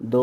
2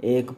1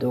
2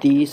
30